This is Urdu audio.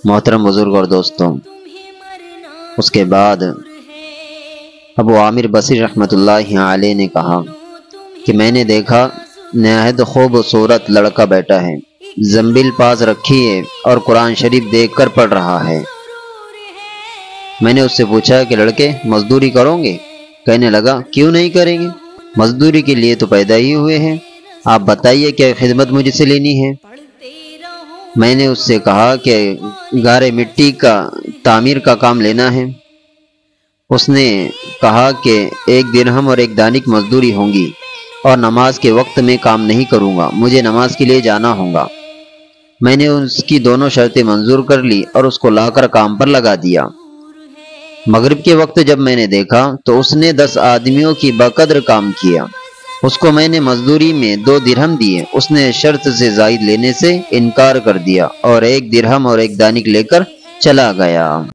محترم بزرگ اور دوستوں، اس کے بعد ابو عامر بصری رحمۃ اللہ علیہ نے کہا کہ میں نے دیکھا نہایت خوبصورت لڑکا بیٹا ہے، زنبیل پاس رکھی ہے اور قرآن شریف دیکھ کر پڑھ رہا ہے۔ میں نے اس سے پوچھا کہ لڑکے مزدوری کرو گے؟ کہنے لگا کیوں نہیں کریں گے، مزدوری کے لیے تو پیدا ہی ہوئے ہیں، آپ بتائیے کیا خدمت مجھ سے لینی ہے۔ میں نے اس سے کہا کہ گارے مٹی کا تعمیر کا کام لینا ہے۔ اس نے کہا کہ 1 درہم اور 1 دانک مزدوری ہوں گی، اور نماز کے وقت میں کام نہیں کروں گا، مجھے نماز کے لیے جانا ہوگا۔ میں نے اس کی دونوں شرطیں منظور کر لی اور اس کو لا کر کام پر لگا دیا۔ مغرب کے وقت جب میں نے دیکھا تو اس نے 10 آدمیوں کی بقدر کام کیا۔ اس کو میں نے مزدوری میں 2 درہم دیے، اس نے شرط سے زائد لینے سے انکار کر دیا اور 1 درہم اور 1 دانک لے کر چلا گیا۔